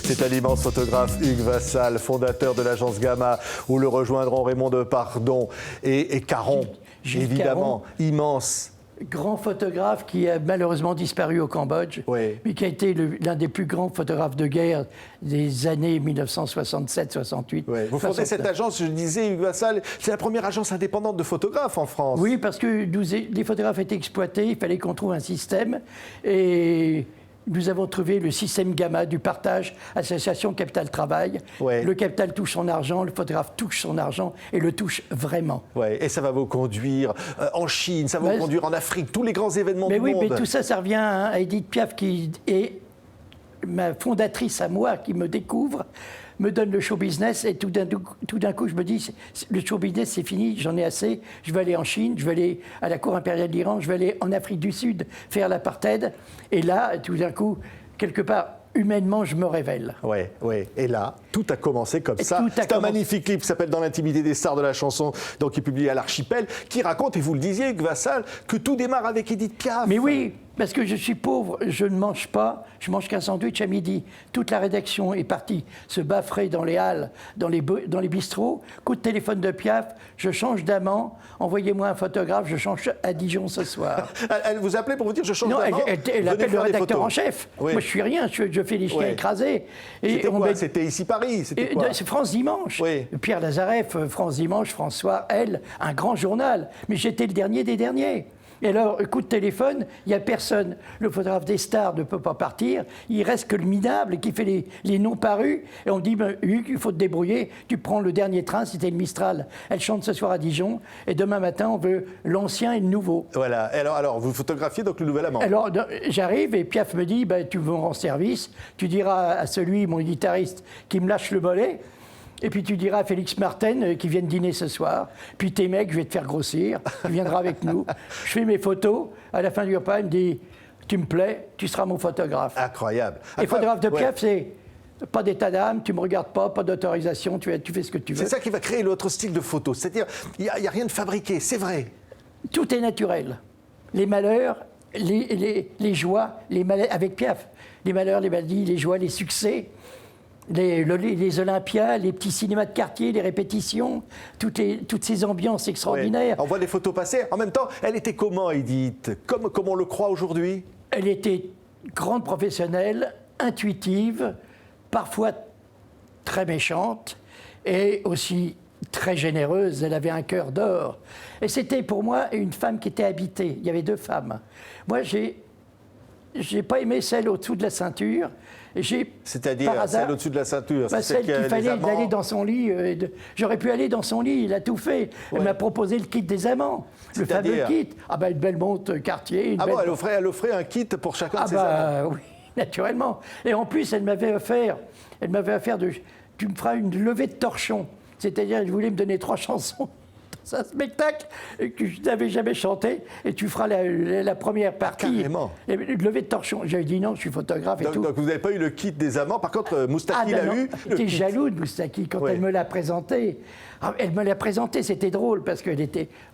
C'est un immense photographe, Hugues Vassal, fondateur de l'agence Gamma, où le rejoindront Raymond Depardon et Caron, évidemment, Caron, immense. Grand photographe qui a malheureusement disparu au Cambodge, Oui. mais qui a été l'un des plus grands photographes de guerre des années 1967-68. Oui. Vous fondez cette agence, je disais, Hugues Vassal, c'est la première agence indépendante de photographes en France. Oui, parce que les photographes étaient exploités, il fallait qu'on trouve un système. Et nous avons trouvé le système Gamma du partage, association Capital Travail. Ouais. Le capital touche son argent, le photographe touche son argent et le touche vraiment. Ouais. Et ça va vous conduire en Chine, ça va vous conduire en Afrique, tous les grands événements du monde. Mais tout ça, ça revient à Edith Piaf qui est ma fondatrice à moi, qui me découvre, me donne le show business et tout d'un coup je me dis le show business c'est fini, j'en ai assez, je vais aller en Chine, je vais aller à la cour impériale d'Iran, je vais aller en Afrique du Sud faire l'apartheid et là tout d'un coup quelque part humainement je me révèle. Oui, oui. Et là, tout a commencé comme ça. C'est un magnifique clip qui s'appelle Dans l'intimité des stars de la chanson, donc qui est publié à l'Archipel, qui raconte, et vous le disiez, Hugues Vassal, que tout démarre avec Edith Piaf. Mais oui, parce que je suis pauvre, je ne mange pas, je mange qu'un sandwich à midi. Toute la rédaction est partie se baffrer dans les halles, dans les bistrots. Coup de téléphone de Piaf, je change d'amant, envoyez-moi un photographe, je change à Dijon ce soir. Elle vous appelait pour vous dire je change d'amant. Non, elle appelle le rédacteur en chef. Oui. Moi je suis rien, je fais les chiens écrasés. C'était quoi? C'était ici Paris? C'est France Dimanche. Oui. Pierre Lazareff, France Dimanche, François, elle, un grand journal. Mais j'étais le dernier des derniers. Et alors, coup de téléphone, il n'y a personne. Le photographe des stars ne peut pas partir. Il reste que le minable qui fait les noms parus. Et on dit, Hugues, il faut te débrouiller. Tu prends le dernier train, c'était le Mistral. Elle chante ce soir à Dijon. Et demain matin, on veut l'ancien et le nouveau. Voilà. Alors vous photographiez donc le nouvel amant. Alors, j'arrive et Piaf me dit, tu me rends service. Tu diras à celui, mon guitariste, qui me lâche le mollet. Et puis tu diras à Félix Martin qui viennent dîner ce soir. Puis tes mecs, je vais te faire grossir. Tu viendras avec nous. Je fais mes photos. À la fin du repas, il me dit tu me plais, tu seras mon photographe. Incroyable. Et photographe de Piaf, c'est pas d'état d'âme, tu me regardes pas d'autorisation, tu fais ce que tu veux. C'est ça qui va créer l'autre style de photo. C'est-à-dire, il n'y a rien de fabriqué, c'est vrai. Tout est naturel. Les malheurs, les joies, les malheurs, avec Piaf. Les malheurs, les maladies, les joies, les succès. Les Olympias, les petits cinémas de quartier, les répétitions, toutes ces ambiances extraordinaires. Ouais. On voit les photos passer. En même temps, elle était comment, Edith? Comme on le croit aujourd'hui? Elle était grande professionnelle, intuitive, parfois très méchante et aussi très généreuse. Elle avait un cœur d'or. Et c'était pour moi une femme qui était habitée. Il y avait deux femmes. Moi, j'ai pas aimé celle au-dessous de la ceinture. C'est-à-dire celle au-dessus de la ceinture. Celle qu'il fallait aller dans son lit. J'aurais pu aller dans son lit, il a tout fait. Elle m'a proposé le kit des amants, le fameux kit. Une belle montre Cartier. Bon, elle offrait un kit pour chacun de ses amants. Oui, naturellement. Et en plus, elle m'avait offert tu me feras une levée de torchon. C'est-à-dire, elle voulait me donner 3 chansons. C'est un spectacle que je n'avais jamais chanté et tu feras la première partie. Carrément. Levé de torchon. J'avais dit non, je suis photographe et tout. Donc vous n'avez pas eu le kit des amants. Par contre, Moustaki l'a eu. J'étais jaloux de Moustaki quand elle me l'a présenté. Elle me l'a présenté, c'était drôle parce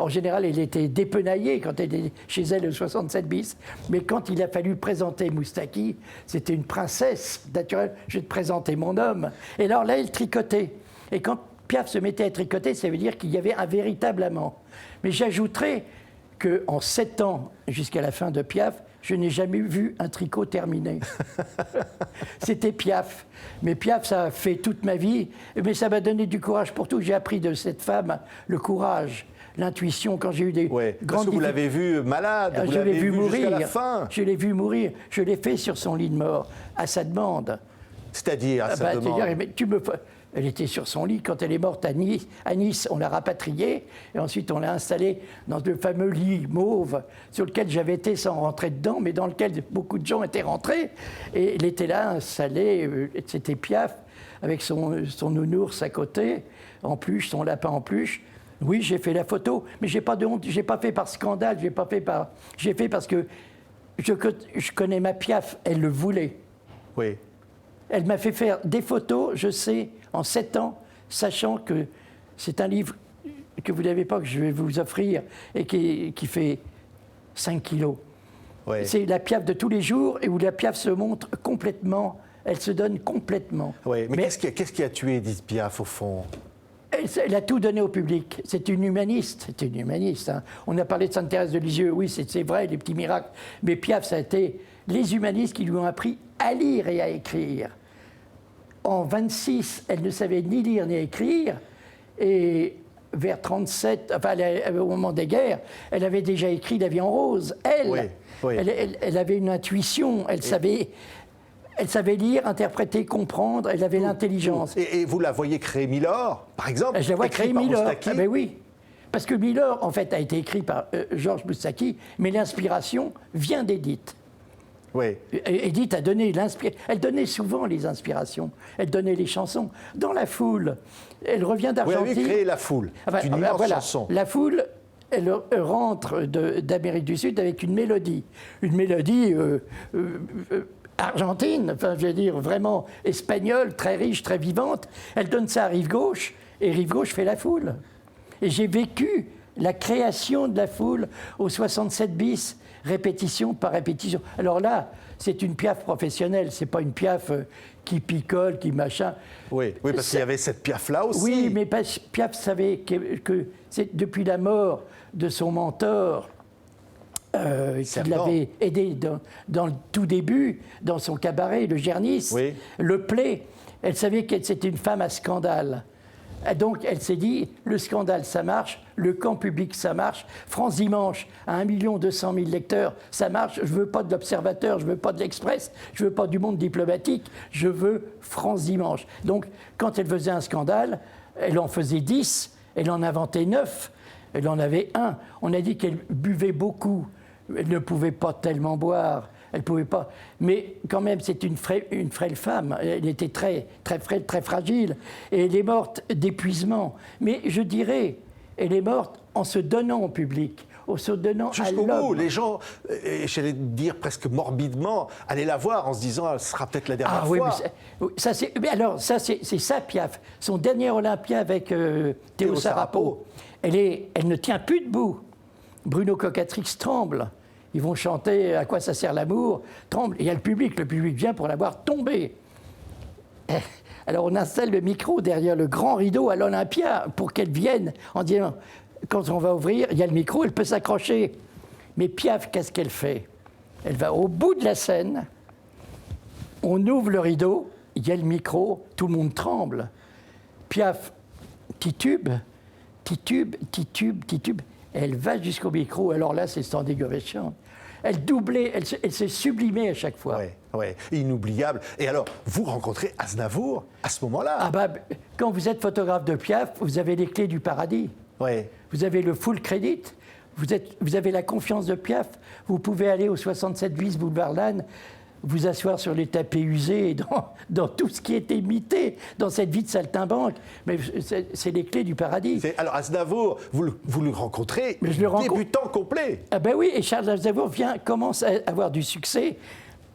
en général, elle était dépenaillée quand elle était chez elle au 67 bis. Mais quand il a fallu présenter Moustaki, c'était une princesse naturelle. Je vais te présenter mon homme. Et alors là, elle tricotait. Et quand Piaf se mettait à tricoter, ça veut dire qu'il y avait un véritable amant. Mais j'ajouterais qu'en 7 ans, jusqu'à la fin de Piaf, je n'ai jamais vu un tricot terminé. C'était Piaf. Mais Piaf, ça a fait toute ma vie. Mais ça m'a donné du courage pour tout. J'ai appris de cette femme le courage, l'intuition. Quand j'ai eu des grandes parce que vous l'avez vu malade, vous l'avez vu mourir jusqu'à la fin. Je l'ai vu mourir. Je l'ai fait sur son lit de mort, à sa demande. C'est-à-dire à sa demande. Elle était sur son lit quand elle est morte à Nice. On l'a rapatriée et ensuite on l'a installée dans le fameux lit mauve sur lequel j'avais été sans rentrer dedans, mais dans lequel beaucoup de gens étaient rentrés. Et elle était là, installée, c'était Piaf, avec son nounours à côté, en peluche, son lapin en peluche. Oui, j'ai fait la photo, mais j'ai pas de honte, j'ai pas fait par scandale, j'ai fait parce que je connais ma Piaf, elle le voulait. Oui. Elle m'a fait faire des photos, je sais, en 7 ans, sachant que c'est un livre que vous n'avez pas, que je vais vous offrir, et qui fait 5 kilos. Ouais. C'est la Piaf de tous les jours, et où la Piaf se montre complètement Elle se donne complètement. Oui, mais qu'est-ce qui a tué Édith Piaf, au fond? Elle a tout donné au public. C'est une humaniste. C'est une humaniste. Hein. On a parlé de Sainte-Thérèse de Lisieux. Oui, c'est vrai, les petits miracles. Mais Piaf, ça a été les humanistes qui lui ont appris à lire et à écrire. En 26, elle ne savait ni lire ni écrire. Et vers 37, enfin, au moment des guerres, elle avait déjà écrit La vie en rose. Elle avait une intuition. Elle savait lire, interpréter, comprendre, elle avait l'intelligence. Et vous la voyez créer Milord, par exemple? Je la vois créer Milord. Ah ben oui. Parce que Milord, en fait, a été écrit par Georges Moustaki, mais l'inspiration vient d'Édith. Oui. Édith a donné l'inspiration. Elle donnait souvent les inspirations. Elle donnait les chansons. Dans La Foule, elle revient d'Argentine. Vous avez créé La Foule, une immense chanson. La Foule, elle rentre d'Amérique du Sud avec une mélodie. Une mélodie argentine, enfin je veux dire vraiment espagnole, très riche, très vivante. Elle donne ça à Rive Gauche, et Rive Gauche fait La Foule. Et j'ai vécu la création de La Foule au 67 bis, répétition par répétition. Alors là, c'est une Piaf professionnelle, c'est pas une Piaf qui picole, qui machin. Oui, parce qu'il y avait cette Piaf-là aussi. Oui, mais Piaf savait que c'est depuis la mort de son mentor, qui l'avait aidé dans le tout début, dans son cabaret, le Gernis, le Play. Elle savait que c'était une femme à scandale. Donc elle s'est dit, le scandale ça marche, le camp public ça marche, France Dimanche à 1 200 000 lecteurs, ça marche, je veux pas de l'Observateur, je veux pas de l'Express, je veux pas du Monde diplomatique, je veux France Dimanche. Donc quand elle faisait un scandale, elle en faisait 10, elle en inventait 9, elle en avait 1. On a dit qu'elle buvait beaucoup, elle ne pouvait pas tellement boire. Elle ne pouvait pas. Mais quand même, c'est une frêle femme. Elle était très, très frêle, très fragile. Et elle est morte d'épuisement. Mais je dirais, elle est morte en se donnant au public, en se donnant à l'homme. Jusqu'au bout, les gens, j'allais dire presque morbidement, allaient la voir en se disant, ce sera peut-être la dernière fois. Alors, c'est ça, Piaf. Son dernier Olympia avec Théo Sarapo. Elle ne tient plus debout. Bruno Cocatrix tremble. Ils vont chanter « À quoi ça sert l'amour ?» Tremble. Et il y a le public vient pour la voir tomber. Alors on installe le micro derrière le grand rideau à l'Olympia pour qu'elle vienne en disant « Quand on va ouvrir, il y a le micro, elle peut s'accrocher. » Mais Piaf, qu'est-ce qu'elle fait? Elle va au bout de la scène, on ouvre le rideau, il y a le micro, tout le monde tremble. Piaf titube, titube, titube, titube. Elle va jusqu'au micro, alors là, c'est standing ovation. Elle doublait, elle se sublimait à chaque fois. Oui, inoubliable. Et alors, vous rencontrez Aznavour à ce moment-là? Quand vous êtes photographe de Piaf, vous avez les clés du paradis. Oui. Vous avez le full credit, vous avez la confiance de Piaf. Vous pouvez aller au 67 bis boulevard Lannes, vous asseoir sur les tapis usés, dans tout ce qui est imité, dans cette vie de saltimbanque. Mais c'est les clés du paradis. Alors Aznavour, vous le rencontrez, débutant complet. Ah ben oui, et Charles Aznavour commence à avoir du succès.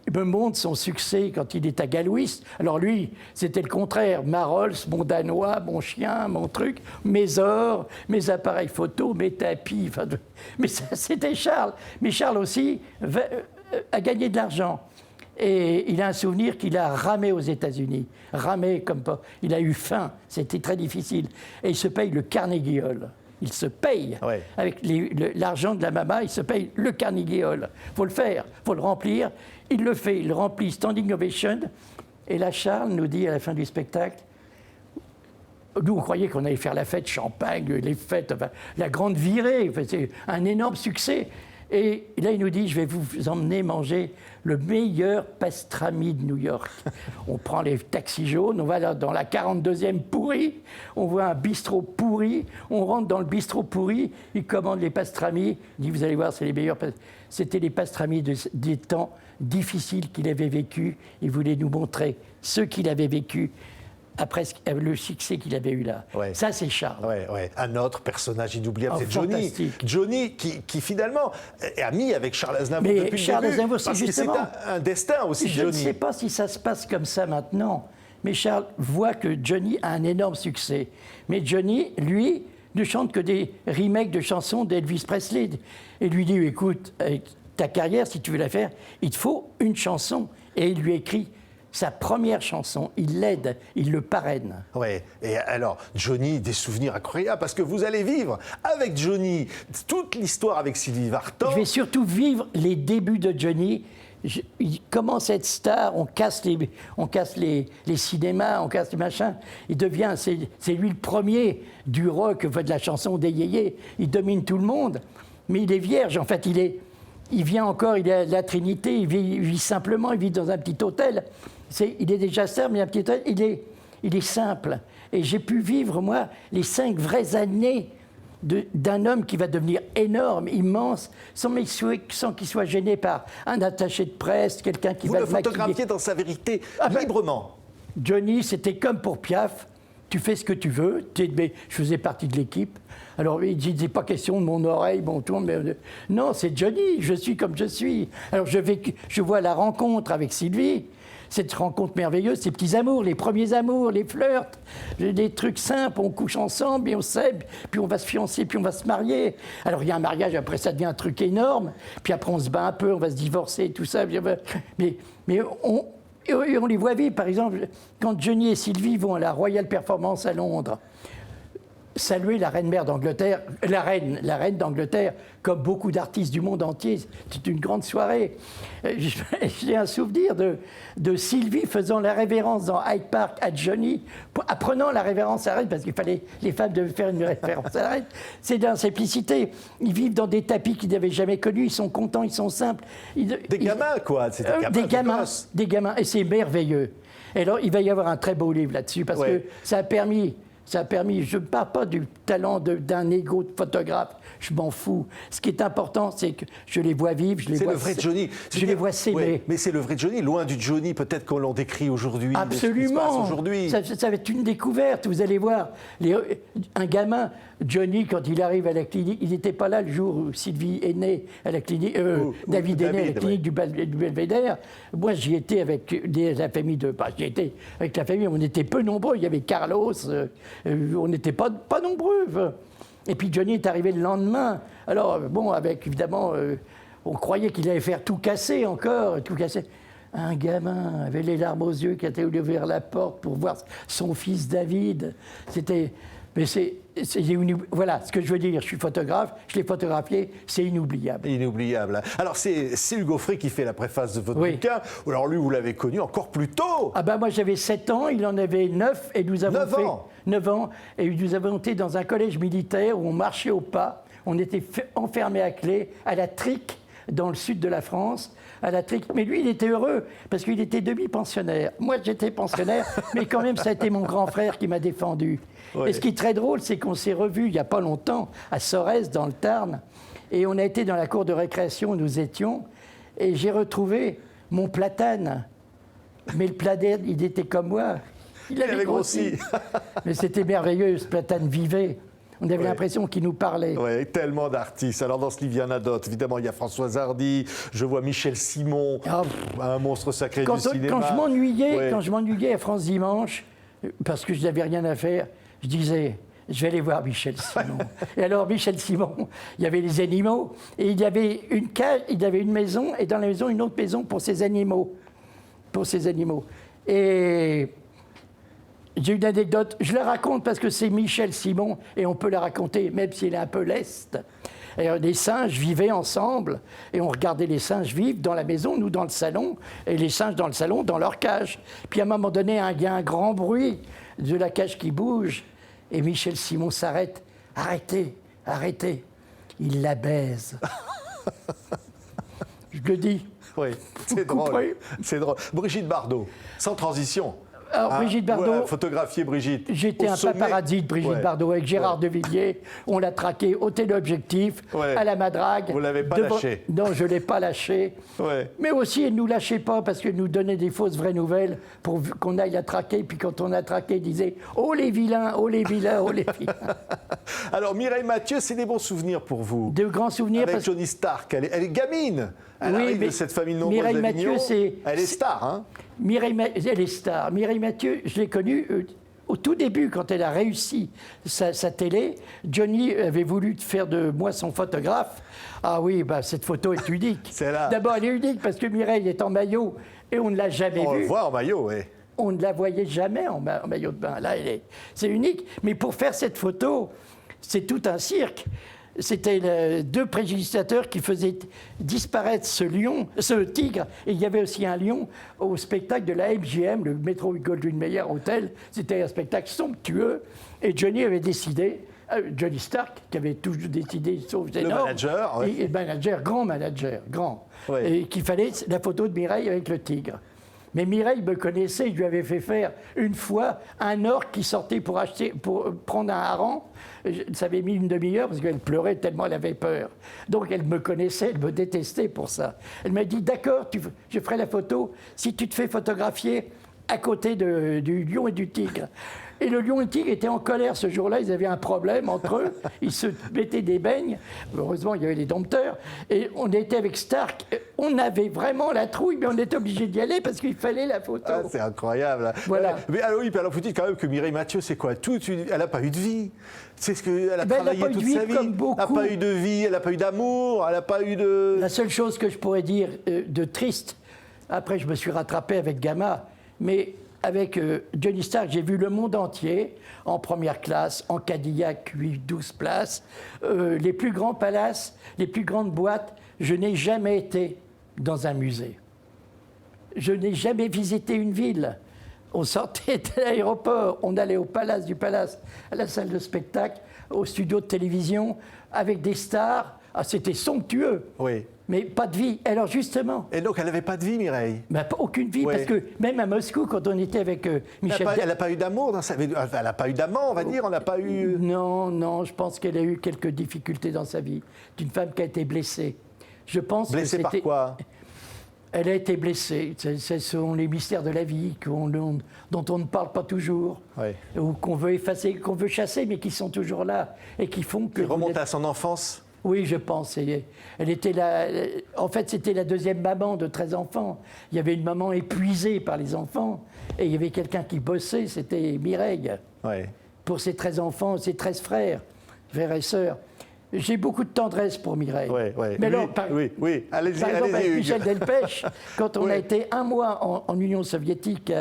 Il me montre son succès quand il est à Gallouis. Alors lui, c'était le contraire. Ma Rolls, mon Danois, mon chien, mon truc, mes ors, mes appareils photo, mes tapis. Mais ça, c'était Charles. Mais Charles aussi a gagné de l'argent. Et il a un souvenir qu'il a ramé aux États-Unis. Ramé comme pas. Il a eu faim, c'était très difficile. Et il se paye le Carnegie Hall. Il se paye. Avec l'argent de la maman, il se paye le Carnegie Hall. Il faut le faire, il faut le remplir. Il le fait, il remplit standing ovation. Et là, Charles nous dit à la fin du spectacle, nous, on croyait qu'on allait faire la fête, champagne, les fêtes, enfin, la grande virée. Enfin, c'est un énorme succès. Et là, il nous dit, je vais vous emmener manger le meilleur pastrami de New York. On prend les taxis jaunes, on va dans la 42e pourrie, on voit un bistrot pourri, on rentre dans le bistrot pourri, il commande les pastramis, il dit, vous allez voir, c'est les meilleurs pastramis. C'était les pastramis des temps difficiles qu'il avait vécu. Il voulait nous montrer ce qu'il avait vécu après le succès qu'il avait eu là. Ça, c'est Charles. Un autre personnage inoubliable, c'est Johnny. Johnny, qui finalement est ami avec Charles Aznavour depuis Charles le début. Aznavour, c'est justement un destin aussi, Johnny. Je ne sais pas si ça se passe comme ça maintenant, mais Charles voit que Johnny a un énorme succès. Mais Johnny, lui, ne chante que des remakes de chansons d'Elvis Presley. Et lui dit, écoute, avec ta carrière, si tu veux la faire, il te faut une chanson. Et il lui écrit sa première chanson, il l'aide, il le parraine. Ouais. Et alors, Johnny, des souvenirs incroyables, parce que vous allez vivre avec Johnny toute l'histoire avec Sylvie Vartan. Je vais surtout vivre les débuts de Johnny. Il commence à être star, on casse les cinémas, on casse les machins. Il devient, c'est lui le premier du rock, de la chanson des yéyés. Il domine tout le monde, mais il est vierge. En fait, il vient encore, il est à la Trinité, il vit simplement, il vit dans un petit hôtel. Il est déjà star, mais un petit hôtel, il est simple. Et j'ai pu vivre, moi, les 5 vraies années d'un homme qui va devenir énorme, immense, sans qu'il soit gêné par un attaché de presse, quelqu'un qui va le maquiller. Vous le photographiez dans sa vérité, librement. Johnny, c'était comme pour Piaf. Tu fais ce que tu veux. Je faisais partie de l'équipe. Alors, il dit, c'est pas question de mon oreille, bon tour, mais non, c'est Johnny, je suis comme je suis. Alors, je vois la rencontre avec Sylvie, cette rencontre merveilleuse, ces petits amours, les premiers amours, les flirts, des trucs simples, on couche ensemble, et on s'aime, puis on va se fiancer, puis on va se marier. Alors, il y a un mariage, après ça devient un truc énorme, puis après on se bat un peu, on va se divorcer, tout ça. Mais on les voit vivre, par exemple, quand Johnny et Sylvie vont à la Royal Performance à Londres, saluer la reine-mère d'Angleterre, la reine d'Angleterre, comme beaucoup d'artistes du monde entier. C'est une grande soirée. J'ai un souvenir de Sylvie faisant la révérence dans Hyde Park à Johnny, apprenant la révérence à la reine, parce qu'il fallait, les femmes devaient faire une révérence à la reine. C'est de la simplicité. Ils vivent dans des tapis qu'ils n'avaient jamais connus, ils sont contents, ils sont simples. Des gamins, quoi. C'est des gamins, et c'est merveilleux. Et alors, il va y avoir un très beau livre là-dessus, parce que ça a permis, je ne parle pas du talent d'un égo de photographe, je m'en fous. Ce qui est important, c'est que je les vois vivre, je les vois. C'est le vrai Johnny. Je les vois s'aimer. Ouais, mais c'est le vrai Johnny, loin du Johnny peut-être qu'on l'en décrit aujourd'hui. Absolument. Aujourd'hui. Ça va être une découverte. Vous allez voir, un gamin, Johnny, quand il arrive à la clinique, il n'était pas là le jour où Sylvie est née à la clinique, David est né à la clinique du Belvédère. Moi, j'y étais avec la famille j'y étais avec la famille, on était peu nombreux. Il y avait Carlos, on n'était pas nombreux. Et puis Johnny est arrivé le lendemain. Alors, bon, avec évidemment, on croyait qu'il allait faire tout casser encore, tout casser. Un gamin avait les larmes aux yeux qui a ouvert la porte pour voir son fils David. Voilà ce que je veux dire. Je suis photographe, je l'ai photographié, c'est inoubliable. Inoubliable. Alors, c'est Hugo Frey qui fait la préface de votre bouquin. Alors, lui, vous l'avez connu encore plus tôt. Ah ben moi, j'avais 7 ans, il en avait 9, et nous avons 9 ans, et nous avons été dans un collège militaire où on marchait au pas. On était enfermés à clé à la Trique, dans le sud de la France, à la Trique. Mais lui, il était heureux, parce qu'il était demi-pensionnaire. Moi, j'étais pensionnaire, mais quand même, ça a été mon grand frère qui m'a défendu. Ouais. Et ce qui est très drôle, c'est qu'on s'est revus il n'y a pas longtemps, à Sorèze, dans le Tarn, et on a été dans la cour de récréation où nous étions, et j'ai retrouvé mon platane. Mais le platane, il était comme moi. Il avait grossi. Mais c'était merveilleux, ce platane vivait. On avait l'impression qu'il nous parlait. Oui, tellement d'artistes. Alors dans ce livre, il y en a d'autres. Évidemment, il y a Françoise Hardy, je vois Michel Simon, un monstre sacré du cinéma. Quand je m'ennuyais à France Dimanche, parce que je n'avais rien à faire, je disais, je vais aller voir Michel Simon. Et alors, Michel Simon, il y avait les animaux, et il y avait une cage, il y avait une maison, et dans la maison, une autre maison pour ses animaux. Et j'ai une anecdote, je la raconte parce que c'est Michel Simon, et on peut la raconter, même s'il est un peu leste. Les singes vivaient ensemble, et on regardait les singes vivre dans la maison, nous dans le salon, et les singes dans le salon, dans leur cage. Puis à un moment donné, il y a un grand bruit de la cage qui bouge, et Michel Simon s'arrête. Arrêtez, arrêtez. Il la baise. Je le dis. Oui, c'est drôle. C'est drôle. Brigitte Bardot, sans transition. Alors, Brigitte Bardot, photographier Brigitte. J'étais un paparazzi de Brigitte Bardot avec Gérard de Villiers. On l'a traqué au téléobjectif, à la madrague. Vous ne l'avez pas lâché? Non, je ne l'ai pas lâché. Mais aussi, elle ne nous lâchait pas parce qu'elle nous donnait des fausses vraies nouvelles pour qu'on aille la traquer. Puis quand on a traqué, elle disait « Oh les vilains, oh les vilains, oh les vilains ». Alors Mireille Mathieu, c'est des bons souvenirs pour vous? De grands souvenirs. Avec Johnny Stark, elle est gamine. Elle arrive de cette famille nombreuse Mireille Mathieu, elle est star, hein? Elle est star. Mireille Mathieu, je l'ai connue au tout début, quand elle a réussi sa télé, Johnny avait voulu faire de moi son photographe. Ah oui, bah, cette photo est unique. D'abord, elle est unique parce que Mireille est en maillot et on ne l'a jamais vue. On le voit en maillot, oui. On ne la voyait jamais en maillot de bain. Là, c'est unique. Mais pour faire cette photo, c'est tout un cirque. C'était deux préjudicateur qui faisaient disparaître ce tigre. Et il y avait aussi un lion au spectacle de la MGM, le Metro Goldwyn Mayer Hotel. C'était un spectacle somptueux. Et Johnny avait décidé, Johnny Stark, qui avait toujours décidé, sauf le manager, oui. et manager, grand manager, grand, oui. Et qu'il fallait la photo de Mireille avec le tigre. Mais Mireille me connaissait, je lui avais fait faire une fois un orque qui sortait pour prendre un hareng. Ça avait mis une demi-heure parce qu'elle pleurait tellement elle avait peur. Donc elle me connaissait, elle me détestait pour ça. Elle m'a dit, d'accord, je ferai la photo si tu te fais photographier à côté du lion et du tigre. Et le lion et le tigre étaient en colère ce jour-là, ils avaient un problème entre eux, ils se mettaient des beignes, heureusement il y avait les dompteurs, et on était avec Stark, on avait vraiment la trouille, mais on était obligé d'y aller parce qu'il fallait la photo. Ah, c'est incroyable. Voilà. Mais alors oui, alors vous dites quand même que Mireille Mathieu, c'est quoi elle n'a pas eu de vie. C'est ce qu'elle a travaillé toute sa vie. Elle n'a pas eu de vie, elle n'a pas eu d'amour, elle n'a pas eu de... La seule chose que je pourrais dire de triste, après je me suis rattrapé avec Gamma, mais avec Johnny Stark, j'ai vu le monde entier, en première classe, en Cadillac 8-12 places, les plus grands palaces, les plus grandes boîtes. Je n'ai jamais été dans un musée. Je n'ai jamais visité une ville. On sortait de l'aéroport, on allait au palace, à la salle de spectacle, au studio de télévision, avec des stars. Ah, c'était somptueux. Oui. Mais pas de vie. Alors justement... Et donc elle n'avait pas de vie, Mireille? Aucune vie, parce que même à Moscou, quand on était avec Michel... Elle n'a pas eu d'amour dans sa vie. Elle n'a pas eu d'amant, on va dire. On n'a pas eu... Non, je pense qu'elle a eu quelques difficultés dans sa vie. D'une femme qui a été blessée. Je pense blessée par quoi? Elle a été blessée. Ce sont les mystères de la vie dont on ne parle pas toujours, ou qu'on veut effacer, qu'on veut chasser, mais qui sont toujours là et qui font que... Qui remontent à son enfance? Oui, je pense. Elle était en fait, c'était la deuxième maman de 13 enfants. Il y avait une maman épuisée par les enfants, et il y avait quelqu'un qui bossait, c'était Mireille. Pour ses 13 enfants, ses 13 frères et sœurs. J'ai beaucoup de tendresse pour Mireille. Mais alors, oui. Allez-y, par exemple, avec Hugues. Michel Delpech, quand on a été un mois en Union soviétique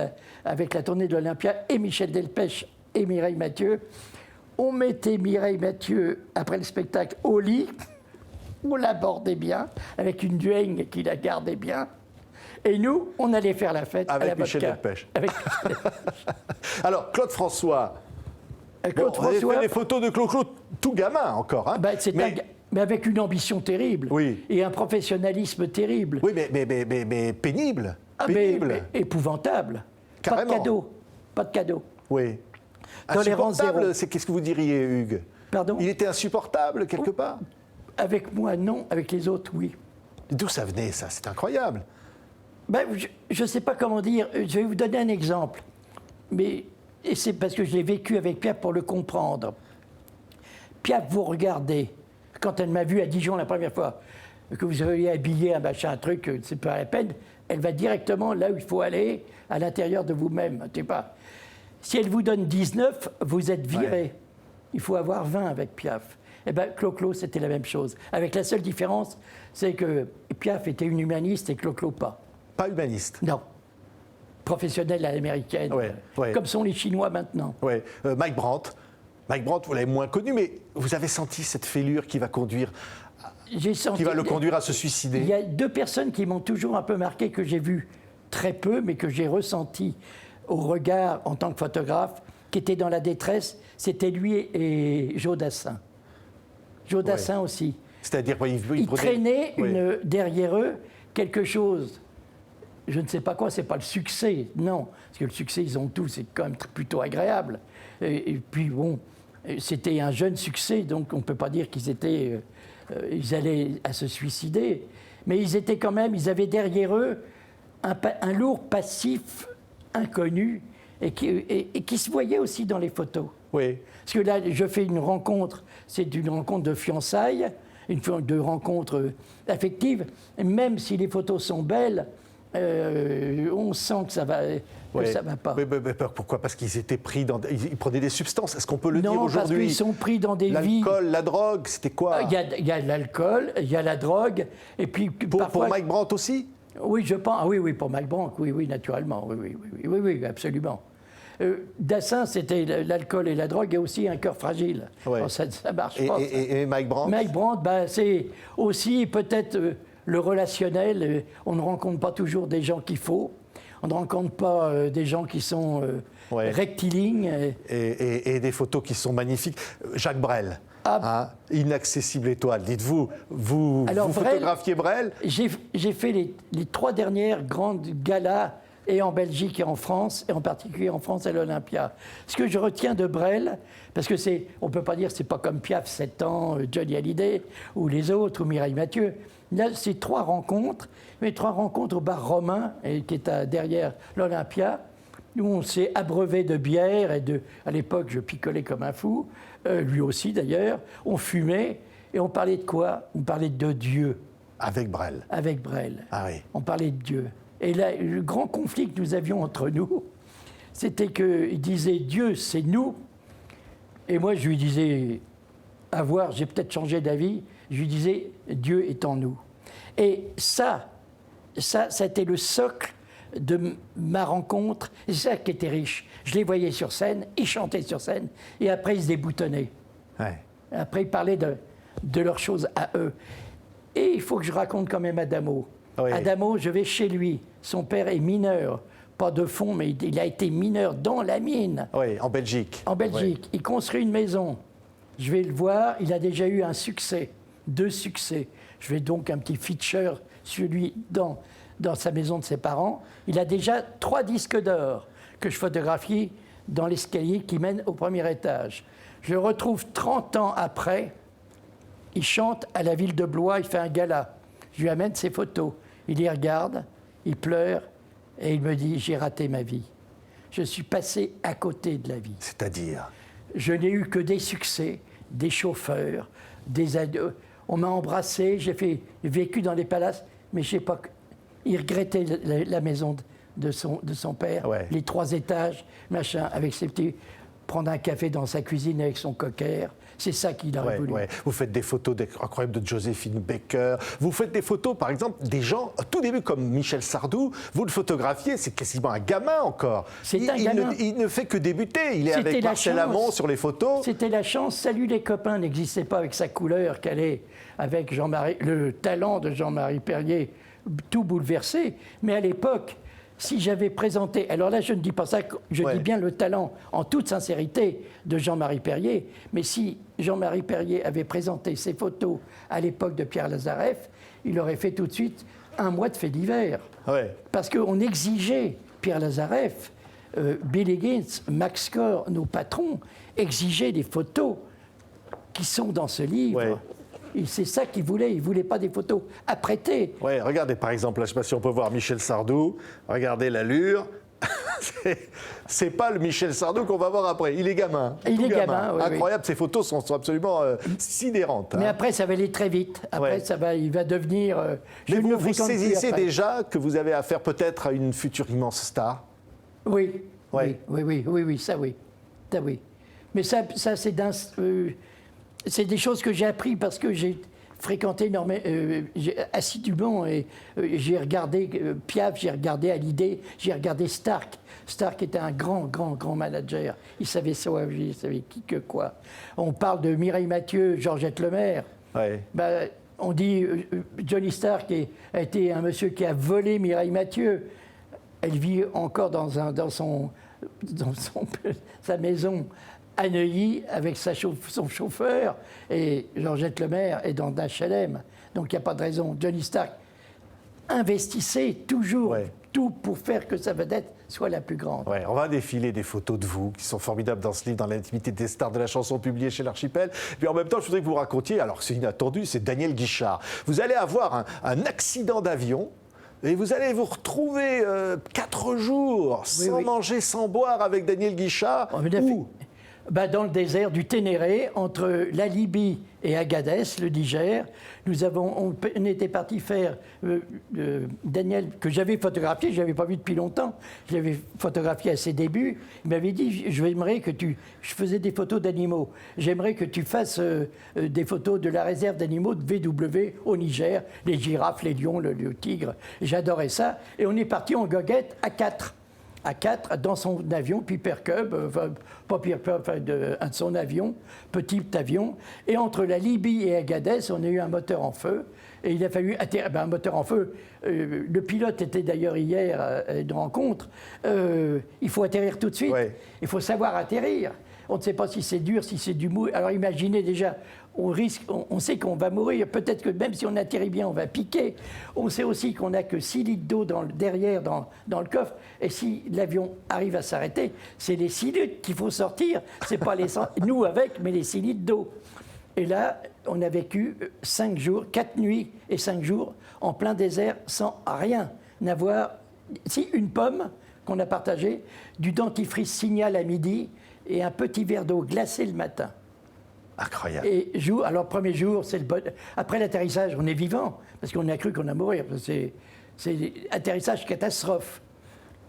avec la tournée de l'Olympia, et Michel Delpech et Mireille Mathieu, on mettait Mireille Mathieu, après le spectacle, au lit, on l'abordait bien, avec une duègne qui la gardait bien, et nous, on allait faire la fête avec à la Michel vodka. Delpech. Avec... Alors, Claude François. Claude François, vous avez fait des photos de Claude tout gamin encore. Hein. Mais avec une ambition terrible, et un professionnalisme terrible. Oui, mais pénible. Mais épouvantable. Carrément. Pas de cadeau. Oui. Tolérance zéro. Qu'est-ce que vous diriez, Hugues? Pardon? Il était insupportable, quelque part? Avec moi, non. Avec les autres, oui. D'où ça venait, ça? C'est incroyable. Je ne sais pas comment dire. Je vais vous donner un exemple. Et c'est parce que je l'ai vécu avec Pierre pour le comprendre. Pierre, vous regardez, quand elle m'a vu à Dijon la première fois, que vous avez habillé un machin, un truc, c'est pas la peine, elle va directement là où il faut aller, à l'intérieur de vous-même. Tu sais pas. Si elle vous donne 19, vous êtes viré. Il faut avoir 20 avec Piaf. Eh bien, Clo-Clo, c'était la même chose. Avec la seule différence, c'est que Piaf était une humaniste et Clo-Clo pas. Pas humaniste? Non. Professionnelle à l'américaine, comme sont les Chinois maintenant. Mike Brandt, vous l'avez moins connu, mais vous avez senti cette fêlure qui va conduire... qui va le conduire à se suicider? Il y a deux personnes qui m'ont toujours un peu marqué, que j'ai vues très peu, mais que j'ai ressenti au regard en tant que photographe, qui étaient dans la détresse. C'était lui et Joe Dassin. Joe Dassin aussi. C'est-à-dire, il traînait derrière eux quelque chose. Je ne sais pas quoi, c'est pas le succès, non. Parce que le succès, ils ont tout, c'est quand même plutôt agréable. Et puis bon, c'était un jeune succès, donc on ne peut pas dire qu'ils étaient... ils allaient à se suicider. Mais ils étaient quand même, ils avaient derrière eux un lourd passif inconnu et qui se voyait aussi dans les photos. Parce que là, je fais une rencontre, c'est une rencontre de fiançailles, de rencontre affective. Même si les photos sont belles, on sent que ça va. Ça va pas. Mais pourquoi? Parce qu'ils étaient pris dans... Ils prenaient des substances. Est-ce qu'on peut le dire aujourd'hui? Non, parce qu'ils sont pris dans des vies... L'alcool, la drogue, c'était quoi? Il y a l'alcool, il y a la drogue, et puis parfois... Pour Mike Brandt aussi? Oui, je pense. Ah oui, pour Mike Brandt, oui, naturellement. Oui, absolument. Dassin, c'était l'alcool et la drogue, et aussi un cœur fragile. Ouais. Bon, ça marche pas. Et Mike Brandt? Mike Brandt, c'est aussi peut-être le relationnel. On ne rencontre pas toujours des gens qu'il faut. On ne rencontre pas des gens qui sont rectilignes. Et des photos qui sont magnifiques. Jacques Brel, inaccessible étoile. Dites-vous, vous photographiez Brel? J'ai fait les 3 dernières grandes galas, et en Belgique et en France, et en particulier en France à l'Olympia. Ce que je retiens de Brel, parce que on ne peut pas dire que c'est pas comme Piaf, 7 ans, Johnny Hallyday, ou les autres, ou Mireille Mathieu. Là, c'est 3 rencontres, mais 3 rencontres au bar Romain, qui est derrière l'Olympia, où on s'est abreuvé de bière, à l'époque, je picolais comme un fou, lui aussi d'ailleurs, on fumait, et on parlait de quoi? On parlait de Dieu. Avec Brel? Avec Brel. Ah oui. On parlait de Dieu. Et là, le grand conflit que nous avions entre nous, c'était qu'il disait Dieu, c'est nous. Et moi, je lui disais, j'ai peut-être changé d'avis, je lui disais Dieu est en nous. Et ça a été le socle de ma rencontre. C'est ça qui était riche. Je les voyais sur scène, ils chantaient sur scène, et après, ils se déboutonnaient. Ouais. Après, ils parlaient de leurs choses à eux. Et il faut que je raconte quand même Adamo. Oui. Adamo, je vais chez lui. Son père est mineur. Pas de fond, mais il a été mineur dans la mine. Oui, en Belgique. En Belgique. Oui. Il construit une maison. Je vais le voir. Il a déjà eu un succès. 2 succès. Je vais donc un petit feature sur lui dans sa maison de ses parents. Il a déjà 3 disques d'or que je photographie dans l'escalier qui mène au premier étage. Je le retrouve 30 ans après. Il chante à la ville de Blois. Il fait un gala. Je lui amène ses photos. Il y regarde, il pleure et il me dit « J'ai raté ma vie. Je suis passé à côté de la vie. » C'est-à-dire? Je n'ai eu que des succès, des chauffeurs, on m'a embrassé, j'ai vécu dans les palaces, mais je sais pas, il regrettait la maison de son père, les 3 étages, machin, avec ses petits... prendre un café dans sa cuisine avec son cocker. C'est ça qu'il aurait voulu. Ouais. Vous faites des photos incroyables de Joséphine Baker. Vous faites des photos, par exemple, des gens, au tout début, comme Michel Sardou. Vous le photographiez, c'est quasiment un gamin encore. Il ne fait que débuter. Il est avec Marcel Amont sur les photos. C'était la chance. Salut les copains n'existait pas avec sa couleur qu'elle est, avec le talent de Jean-Marie Perrier, tout bouleversé. Mais à l'époque, si j'avais présenté, alors là je ne dis pas ça, je dis bien le talent en toute sincérité de Jean-Marie Perrier, mais si Jean-Marie Perrier avait présenté ses photos à l'époque de Pierre Lazareff, il aurait fait tout de suite un mois de faits divers. Ouais. Parce qu'on exigeait, Pierre Lazareff, Bill Higgins, Max Corr, nos patrons, exigeaient des photos qui sont dans ce livre. Ouais. Et c'est ça qu'il voulait. Il ne voulait pas des photos apprêtées. Oui, regardez par exemple, là, je ne sais pas si on peut voir Michel Sardou. Regardez l'allure. C'est pas le Michel Sardou qu'on va voir après. Il est gamin. Il est gamin. Oui, incroyable. Oui. Ces photos sont absolument sidérantes. Mais après, ça va aller très vite. Après, il va devenir. Mais vous saisissez déjà que vous avez affaire peut-être à une future immense star. Oui. Oui, ça oui. Mais ça c'est des choses que j'ai appris parce que j'ai fréquenté énormément, assidûment, et j'ai regardé Piaf, j'ai regardé Hallyday, j'ai regardé Stark. Stark était un grand manager. Il savait ça, il savait qui que quoi. On parle de Mireille Mathieu, Georgette Lemaire. Ouais. On dit Johnny Stark a été un monsieur qui a volé Mireille Mathieu. Elle vit encore dans sa maison à Neuilly avec son chauffeur, et Georgette Lemaire est dans HLM. Donc il n'y a pas de raison. Johnny Stark investissait toujours tout pour faire que sa vedette soit la plus grande. Ouais, on va défiler des photos de vous qui sont formidables dans ce livre, dans l'intimité des stars de la chanson, publié chez l'Archipel. Puis en même temps, je voudrais que vous racontiez, alors c'est inattendu, c'est Daniel Guichard. Vous allez avoir un accident d'avion. Et vous allez vous retrouver 4 jours sans manger, sans boire avec Daniel Guichard. Dans le désert du Ténéré, entre la Libye et Agadez, le Niger. On était parti faire, Daniel, que j'avais photographié, je ne l'avais pas vu depuis longtemps, je l'avais photographié à ses débuts, il m'avait dit, je faisais des photos d'animaux, j'aimerais que tu fasses des photos de la réserve d'animaux de VW au Niger, les girafes, les lions, le tigre, j'adorais ça, et on est parti en goguette à 4 dans son avion, Piper Cub, pas Piper Cub, un de son avion, petit avion. Et entre la Libye et Agadez, on a eu un moteur en feu. Et il a fallu atterrir. Un moteur en feu. Le pilote était d'ailleurs hier à une rencontre. Il faut atterrir tout de suite. Ouais. Il faut savoir atterrir. On ne sait pas si c'est dur, si c'est du mou. Alors imaginez déjà, on sait qu'on va mourir. Peut-être que même si on atterrit bien, on va piquer. On sait aussi qu'on n'a que 6 litres d'eau derrière dans le coffre. Et si l'avion arrive à s'arrêter, c'est les 6 litres qu'il faut sortir. C'est pas nous avec, mais les 6 litres d'eau. Et là, on a vécu 5 jours, 4 nuits et 5 jours en plein désert sans rien n'avoir. Si, une pomme qu'on a partagée, du dentifrice Signal à midi et un petit verre d'eau glacée le matin. Incroyable. Et alors, premier jour, c'est après l'atterrissage, on est vivant, parce qu'on a cru qu'on allait mourir. C'est atterrissage catastrophe.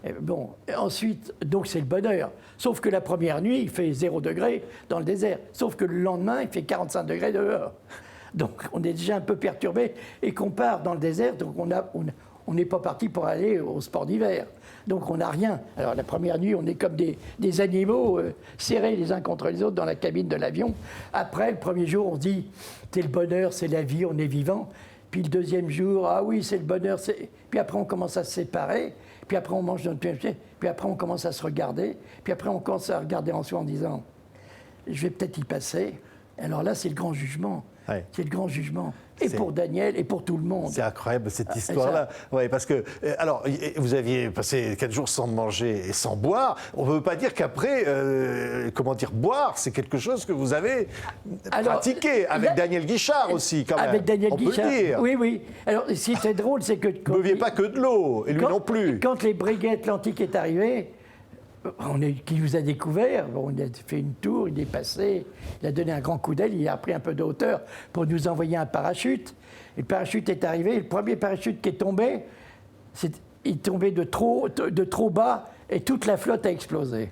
Et bon, ensuite, donc c'est le bonheur. Sauf que la première nuit, il fait 0 degré dans le désert. Sauf que le lendemain, il fait 45 degrés dehors. Donc on est déjà un peu perturbé. Et qu'on part dans le désert, donc on n'est pas parti pour aller au sport d'hiver. Donc on n'a rien. Alors la première nuit, on est comme des animaux serrés les uns contre les autres dans la cabine de l'avion. Après, le premier jour, on se dit, c'est le bonheur, c'est la vie, on est vivant. Puis le deuxième jour, ah oui, c'est le bonheur. Puis après, on commence à se séparer. Puis après, on mange notre pied. Puis après, on commence à se regarder. Puis après, on commence à regarder en soi en disant, je vais peut-être y passer. Alors là, c'est le grand jugement. Ouais. C'est le grand jugement. Et pour Daniel, et pour tout le monde. C'est incroyable, cette histoire-là. Oui, parce que, alors, vous aviez passé 4 jours sans manger et sans boire. On ne veut pas dire qu'après, boire, c'est quelque chose que vous avez pratiqué avec Daniel Guichard aussi, quand même. Avec Daniel Guichard. Peut le dire. Oui, oui. Alors, ce qui est drôle, c'est que... Vous ne beviez pas que de l'eau, et lui non plus. Quand les brigades Atlantiques est arrivé, qui nous a découvert, il a fait une tour, il est passé, il a donné un grand coup d'aile, il a pris un peu de hauteur pour nous envoyer un parachute. Et le parachute est arrivé, le premier parachute qui est tombé, il tombait de trop bas et toute la flotte a explosé.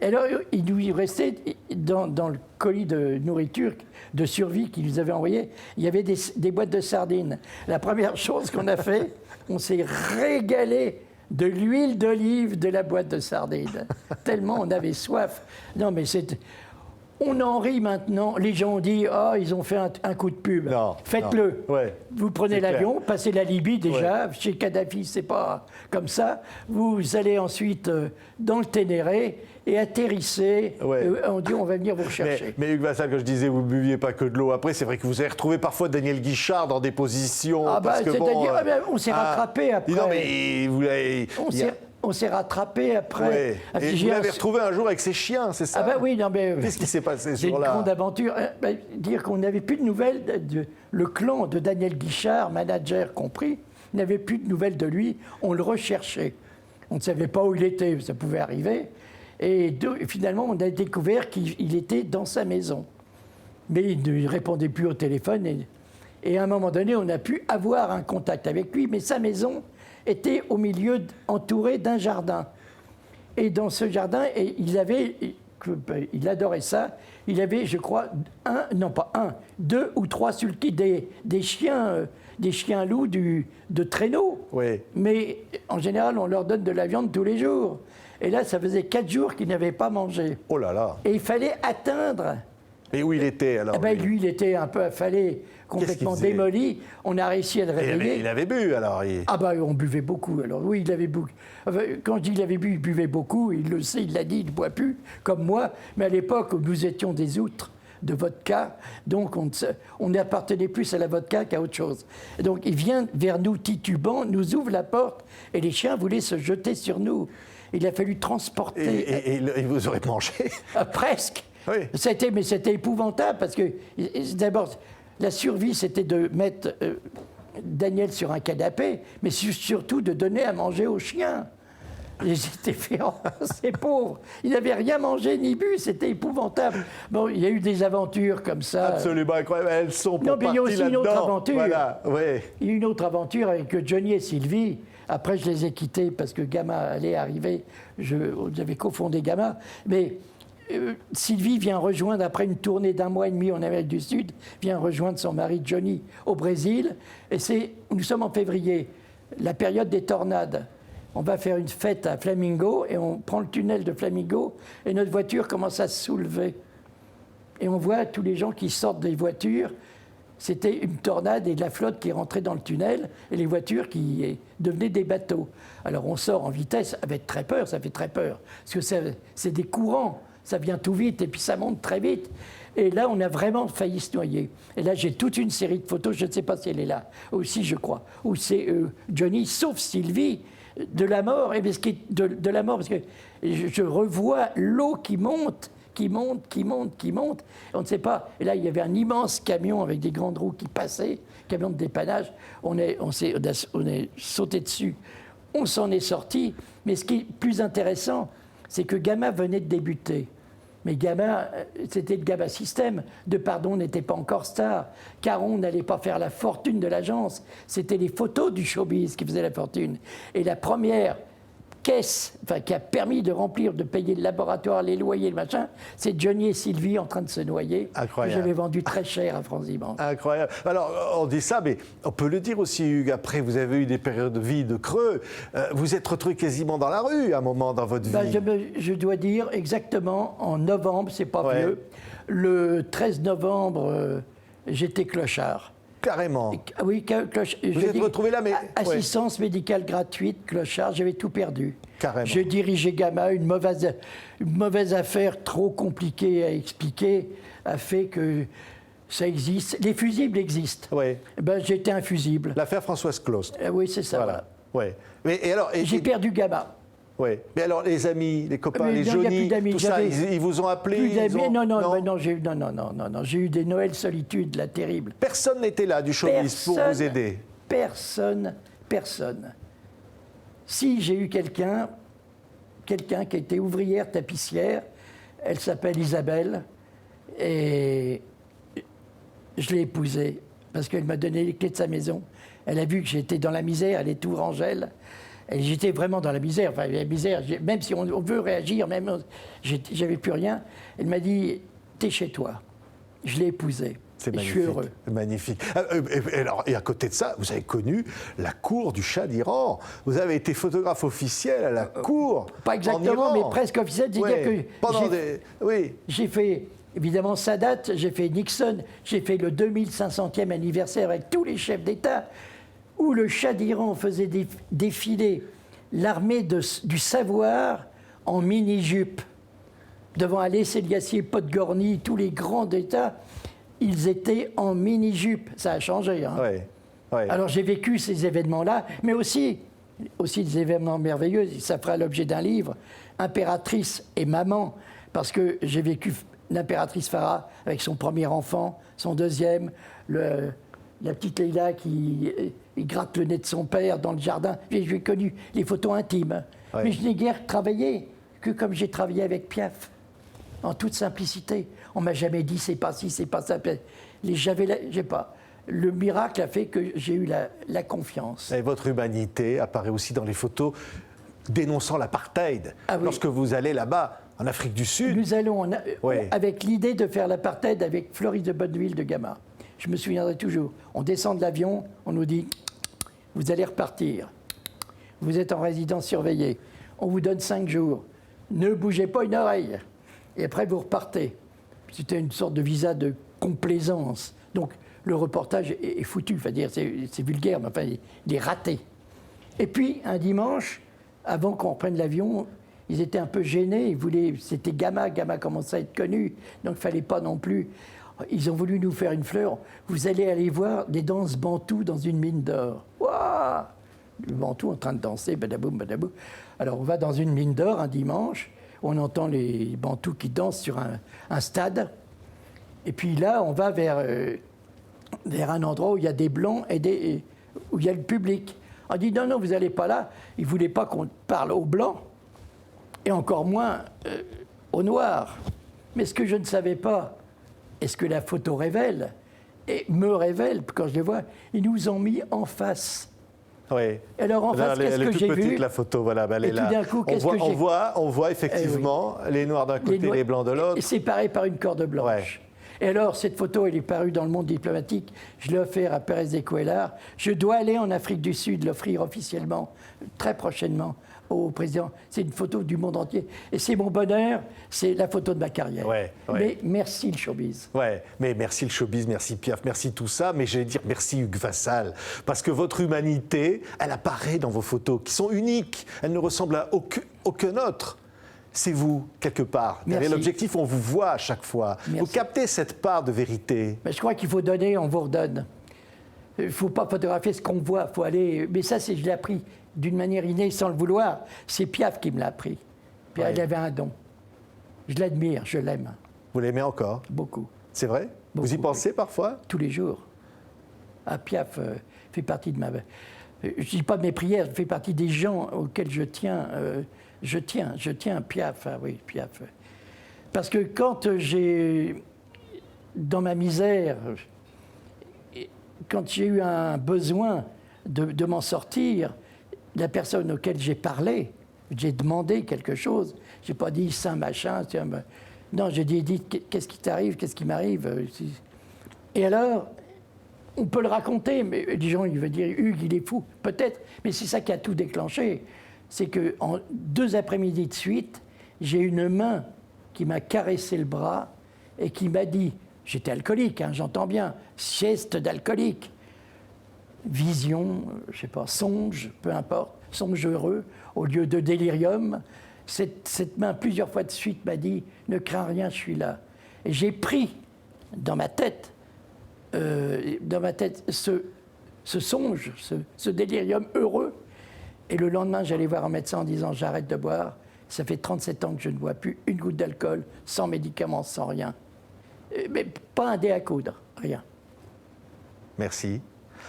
Et alors, il nous restait, dans le colis de nourriture, de survie qu'il nous avait envoyé, il y avait des boîtes de sardines. La première chose qu'on a fait, on s'est régalé de l'huile d'olive de la boîte de sardines. Tellement on avait soif. Non, mais on en rit maintenant. Les gens ont dit, ils ont fait un coup de pub. Faites-le. Ouais, vous prenez l'avion, passez la Libye déjà. Ouais. Chez Kadhafi, c'est pas comme ça. Vous allez ensuite dans le Ténéré et atterrissez. Ouais. On dit, on va venir vous rechercher. Mais Hugues Vassal, que je disais, vous ne buviez pas que de l'eau. Après, c'est vrai que vous avez retrouvé parfois Daniel Guichard dans des positions... on s'est rattrapé après. Non, mais vous l'avez... On s'est rattrapé après. Ouais. Et vous l'avez retrouvé un jour avec ses chiens, c'est ça? Oui, non, mais... Qu'est-ce qui s'est passé ce C'est jour-là? une grande aventure. Dire qu'on n'avait plus de nouvelles, le clan de Daniel Guichard, manager compris, n'avait plus de nouvelles de lui. On le recherchait. On ne savait pas où il était, ça pouvait arriver. Et finalement, on a découvert qu'il était dans sa maison. Mais il ne répondait plus au téléphone. Et à un moment donné, on a pu avoir un contact avec lui, mais sa maison était au milieu, entouré d'un jardin. Et dans ce jardin, il adorait ça, il avait, je crois, 2 ou 3 sulky, des chiens loups de traîneau. Oui. Mais en général, on leur donne de la viande tous les jours. Et là, ça faisait 4 jours qu'il n'avait pas mangé. Oh là là! Et il fallait atteindre... Et où il était alors? Lui, il était un peu affalé, complètement démoli. On a réussi à le réveiller. Il avait bu alors? On buvait beaucoup. Alors oui, il avait bu. Quand je dis il avait bu, il buvait beaucoup. Il le sait, il l'a dit, il ne boit plus, comme moi. Mais à l'époque, nous étions des outres de vodka. Donc on n'appartenait plus à la vodka qu'à autre chose. Et donc il vient vers nous titubant, nous ouvre la porte et les chiens voulaient se jeter sur nous. Il a fallu transporter... Et il vous aurait mangé? Presque. Oui. Mais c'était épouvantable parce que, d'abord, la survie, c'était de mettre Daniel sur un canapé, mais surtout de donner à manger aux chiens. Ils étaient ces pauvres. Ils n'avaient rien mangé ni bu, c'était épouvantable. Bon, il y a eu des aventures comme ça. Absolument incroyable. Elles sont pour Non, mais il y a aussi une autre aventure. Voilà, ouais. Il y a eu une autre aventure avec Johnny et Sylvie. Après, je les ai quittés parce que Gamma allait arriver. J'avais cofondé Gamma. Mais Sylvie vient rejoindre, après une tournée d'1 mois et demi en Amérique du Sud, vient rejoindre son mari Johnny au Brésil. Et nous sommes en février, la période des tornades. On va faire une fête à Flamingo et on prend le tunnel de Flamingo et notre voiture commence à se soulever. Et on voit tous les gens qui sortent des voitures. C'était une tornade et de la flotte qui rentrait dans le tunnel et les voitures qui devenaient des bateaux. Alors on sort en vitesse avec très peur, ça fait très peur. Parce que c'est des courants, ça vient tout vite et puis ça monte très vite. Et là, on a vraiment failli se noyer. Et là, j'ai toute une série de photos, je ne sais pas si elle est là, aussi je crois, où c'est Johnny, sauf Sylvie, de la mort, et de la mort, parce que je revois l'eau qui monte. Qui monte. On ne sait pas. Et là, il y avait un immense camion avec des grandes roues qui passait, camion de dépannage. On est sauté dessus. On s'en est sorti. Mais ce qui est plus intéressant, c'est que Gamma venait de débuter. Mais Gamma, c'était le Gamma System. Depardon n'était pas encore star. Caron n'allait pas faire la fortune de l'agence. C'était les photos du showbiz qui faisaient la fortune. Et la première caisse, qui a permis de remplir, de payer le laboratoire, les loyers, le machin, c'est Johnny et Sylvie en train de se noyer. Incroyable. Que j'avais vendu très cher à France Dimanche. Incroyable. Alors, on dit ça, mais on peut le dire aussi, Hugues. Après, vous avez eu des périodes de vie de creux. Vous êtes retrouvé quasiment dans la rue à un moment dans votre vie. Je dois dire exactement en novembre, c'est pas vieux. Le 13 novembre, j'étais clochard. Carrément. Oui, vous êtes retrouvé là, mais... Assistance médicale gratuite, clochard, j'avais tout perdu. Carrément. J'ai dirigé Gamma, une mauvaise affaire trop compliquée à expliquer a fait que ça existe. Les fusibles existent. Oui. J'étais un fusible. L'affaire Françoise Claust. Oui, c'est ça. Voilà. Ouais. J'ai perdu Gamma. Oui. Mais alors, les amis, les copains, les Johnny, tout ça, ils vous ont appelé plus d'amis. Non, j'ai eu des Noëls solitude, là, terribles. Personne n'était là du showbiz pour vous aider. Personne. Si j'ai eu quelqu'un qui était ouvrière tapissière, elle s'appelle Isabelle, et je l'ai épousée, parce qu'elle m'a donné les clés de sa maison. Elle a vu que j'étais dans la misère, elle est Tourangelle. Et j'étais vraiment dans la misère, même si on veut réagir, même j'avais plus rien. Elle m'a dit, t'es chez toi. Je l'ai épousée. C'est magnifique. Je suis heureux. Magnifique. Et à côté de ça, vous avez connu la cour du Shah d'Iran. Vous avez été photographe officiel à la cour. Pas exactement, mais presque officiel. J'ai fait, évidemment, Sadat, j'ai fait Nixon, j'ai fait le 2500e anniversaire avec tous les chefs d'État, où le Shah d'Iran faisait défiler l'armée du savoir en mini-jupe. Devant Alé Séliassier, Podgorny, tous les grands d'État, ils étaient en mini-jupe. Ça a changé. Hein. Alors j'ai vécu ces événements-là, mais aussi des événements merveilleux. Ça fera l'objet d'un livre, Impératrice et Maman, parce que j'ai vécu l'impératrice Farah avec son premier enfant, son deuxième, la petite Leïla qui gratte le nez de son père dans le jardin. J'ai connu les photos intimes. Mais je n'ai guère travaillé que comme j'ai travaillé avec Piaf, en toute simplicité. On ne m'a jamais dit c'est pas ci, c'est pas ça. J'ai pas. Le miracle a fait que j'ai eu la confiance. Et votre humanité apparaît aussi dans les photos dénonçant l'apartheid. Lorsque vous allez là-bas, en Afrique du Sud. Nous allons avec l'idée de faire l'apartheid avec Floris de Bonneville de Gamma. Je me souviendrai toujours. On descend de l'avion, on nous dit « Vous allez repartir. Vous êtes en résidence surveillée. On vous donne 5 jours. Ne bougez pas une oreille. Et après, vous repartez. » C'était une sorte de visa de complaisance. Donc, le reportage est foutu. C'est vulgaire, mais enfin, il est raté. Et puis, un dimanche, avant qu'on reprenne l'avion, ils étaient un peu gênés. C'était Gamma commençait à être connu. Donc, il ne fallait pas non plus... Ils ont voulu nous faire une fleur. Vous allez aller voir des danses bantoues dans une mine d'or. Waouh! Le bantou en train de danser, badaboum, badaboum. Alors, on va dans une mine d'or un dimanche. On entend les bantous qui dansent sur un stade. Et puis là, on va vers un endroit où il y a des blancs et où il y a le public. On dit non, vous n'allez pas là. Ils ne voulaient pas qu'on parle aux blancs. et encore moins au noir. Mais ce que je ne savais pas, et ce que la photo révèle, et me révèle quand je les vois, ils nous ont mis en face. Oui. Alors en face, qu'est-ce que j'ai vu? Elle est toute petite, la photo, voilà, elle est là. Tout d'un coup, qu'est-ce que j'ai vu? On voit effectivement les noirs d'un côté et les blancs de l'autre. Séparés par une corde blanche. Ouais. Et alors, cette photo, elle est parue dans le Monde diplomatique. Je l'ai offert à Pérez de Cuéllar. Je dois aller en Afrique du Sud l'offrir officiellement, très prochainement, au président. C'est une photo du monde entier. Et c'est mon bonheur, c'est la photo de ma carrière. Ouais. Mais merci le showbiz. Ouais, mais merci le showbiz, merci Piaf, merci tout ça. Mais j'allais dire merci Hugues Vassal. Parce que votre humanité, elle apparaît dans vos photos, qui sont uniques. Elle ne ressemble à aucun autre. C'est vous, quelque part. Derrière l'objectif, on vous voit à chaque fois. Merci. Vous captez cette part de vérité. Mais je crois qu'il faut donner, on vous redonne. Il ne faut pas photographier ce qu'on voit, il faut aller... Mais ça, je l'ai appris d'une manière innée, sans le vouloir. C'est Piaf qui me l'a appris. Puis elle avait un don. Je l'admire, je l'aime. Vous l'aimez encore? Beaucoup. C'est vrai? Beaucoup, vous y pensez parfois? Tous les jours. Ah, Piaf fait partie de ma... Je ne dis pas de mes prières, je fais partie des gens auxquels je tiens... Je tiens Piaf, ah oui, Piaf. Parce que quand j'ai, dans ma misère, quand j'ai eu un besoin de m'en sortir, la personne auquel j'ai parlé, j'ai demandé quelque chose, j'ai pas dit ça, machin, tiens, non, j'ai dit, qu'est-ce qui t'arrive, qu'est-ce qui m'arrive? Et alors, on peut le raconter, mais les gens, ils vont dire, Hugues, il est fou, peut-être, mais c'est ça qui a tout déclenché. C'est qu'en 2 après-midi de suite, j'ai une main qui m'a caressé le bras et qui m'a dit, j'étais alcoolique, hein, j'entends bien, sieste d'alcoolique, vision, je sais pas, songe, peu importe, songe heureux, au lieu de délirium. Cette main, plusieurs fois de suite, m'a dit, ne crains rien, je suis là. Et j'ai pris dans ma tête ce songe, ce délirium heureux. Et le lendemain, j'allais voir un médecin en disant « J'arrête de boire. Ça fait 37 ans que je ne bois plus une goutte d'alcool, sans médicaments, sans rien. Mais pas un dé à coudre, rien. » Merci.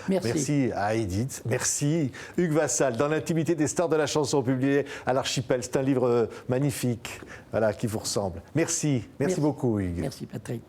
Merci à Edith. Merci Hugues Vassal. Dans l'intimité des stars de la chanson, publié à l'Archipel. C'est un livre magnifique, voilà, qui vous ressemble. Merci beaucoup Hugues. Merci Patrick.